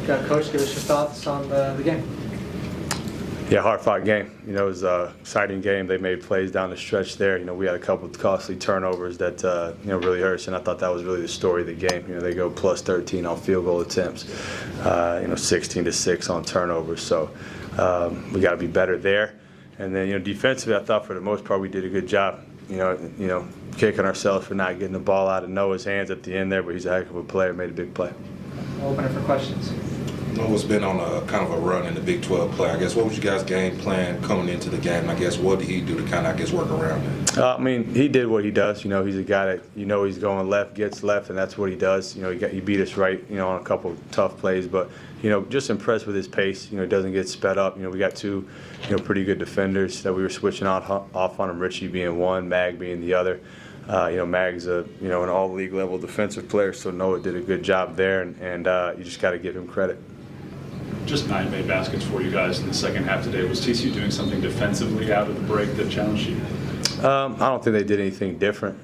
Coach, give us your thoughts on the game. Yeah, hard-fought game. It was an exciting game. They made plays down the stretch there. We had a couple of costly turnovers that really hurt us, and I thought that was really the story of the game. They go plus 13 on field goal attempts, 16-6 on turnovers. So we got to be better there. And then defensively, I thought for the most part we did a good job. Kicking ourselves for not getting the ball out of Noah's hands at the end there, but he's a heck of a player. Made a big play. We'll open it for questions. Noah's been on a kind of a run in the Big 12 play. I guess what was your guys' game plan coming into the game? I guess what did he do to kind of work around it? He did what he does. He's a guy that he's going left, gets left, and that's what he does. He beat us right, on a couple tough plays, but just impressed with his pace. He doesn't get sped up. We got two, pretty good defenders that we were switching off on him. Richie being one, Mag being the other. Mag's an all-league level defensive player, so Noah did a good job there, and you just got to give him credit. Just 9 made baskets for you guys in the second half today. Was TCU doing something defensively out of the break that challenged you? I don't think they did anything different.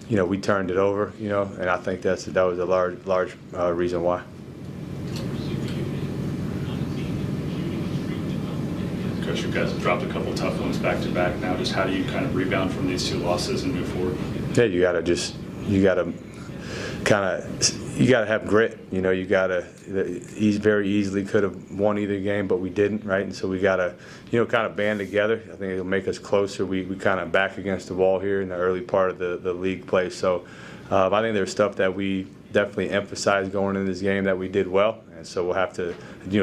We turned it over, and I think that was a large reason why. Coach, you guys have dropped a couple tough ones back-to-back now. Just how do you kind of rebound from these 2 losses and move forward? Yeah, you gotta have grit. He very easily could have won either game, but we didn't, right? And so we gotta, kind of band together. I think it'll make us closer. We kind of back against the wall here in the early part of the league play. So I think there's stuff that we definitely emphasized going into this game that we did well, and so we'll have to,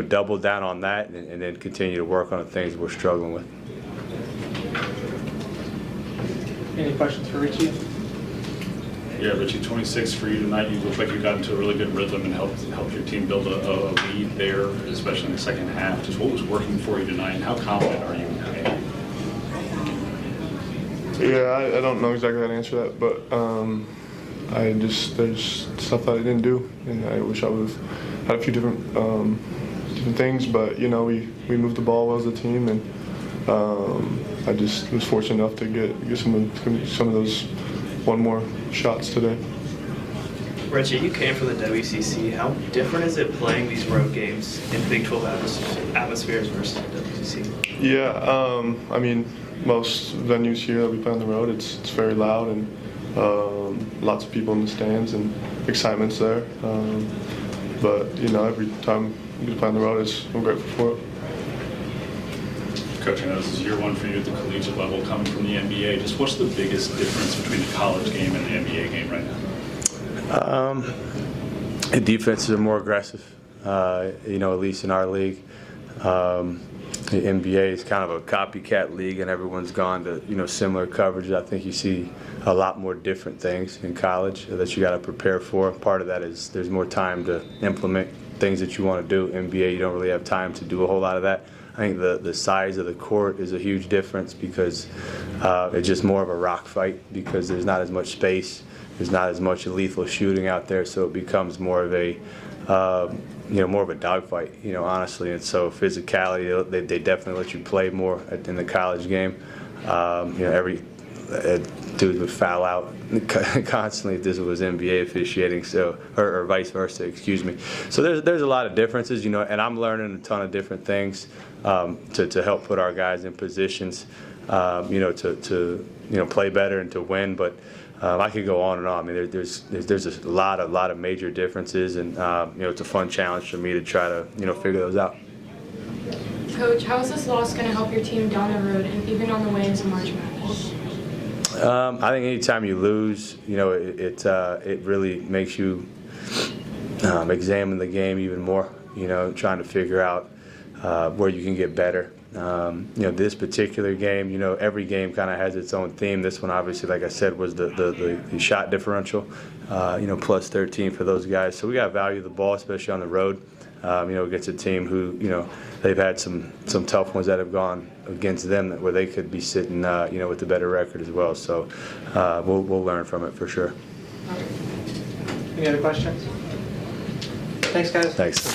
double down on that and then continue to work on the things we're struggling with. Any questions for Richie? Yeah, Richie, 26 for you tonight. You look like you got into a really good rhythm and helped your team build a lead there, especially in the second half. Just what was working for you tonight, and how confident are you in that game? Yeah, I don't know exactly how to answer that, but there's stuff that I didn't do, and I wish I would have had a few different things, but we moved the ball well as a team, and I just was fortunate enough to get some of those one more shots today. Richie, you came from the WCC. How different is it playing these road games in Big 12 atmospheres versus WCC? Yeah, most venues here that we play on the road, it's very loud and lots of people in the stands and excitement's there. But every time we play on the road, I'm grateful for it. Coach, I know this is year 1 for you at the collegiate level, coming from the NBA. Just what's the biggest difference between the college game and the NBA game right now? The defenses are more aggressive, at least in our league. The NBA is kind of a copycat league, and everyone's gone to similar coverage. I think you see a lot more different things in college that you got to prepare for. Part of that is there's more time to implement things that you want to do. NBA, you don't really have time to do a whole lot of that. I think the size of the court is a huge difference because it's just more of a rock fight because there's not as much space, there's not as much lethal shooting out there, so it becomes more of a more of a dogfight, honestly. And so physicality, they definitely let you play more in the college game. Every dude would foul out constantly if this was NBA officiating, so or vice versa, excuse me. So there's a lot of differences, and I'm learning a ton of different things to help put our guys in positions, to play better and to win. But I could go on and on. There's a lot of major differences, and it's a fun challenge for me to try to figure those out. Coach, how is this loss going to help your team down the road and even on the way into March Madness? I think anytime you lose, it really makes you examine the game even more. Trying to figure out where you can get better. This particular game, every game kind of has its own theme. This one, obviously, like I said, was the shot differential, plus 13 for those guys. So we got to value the ball, especially on the road. Against a team who, they've had some tough ones that have gone against them where they could be sitting, with a better record as well. So we'll learn from it for sure. Any other questions? Thanks, guys. Thanks.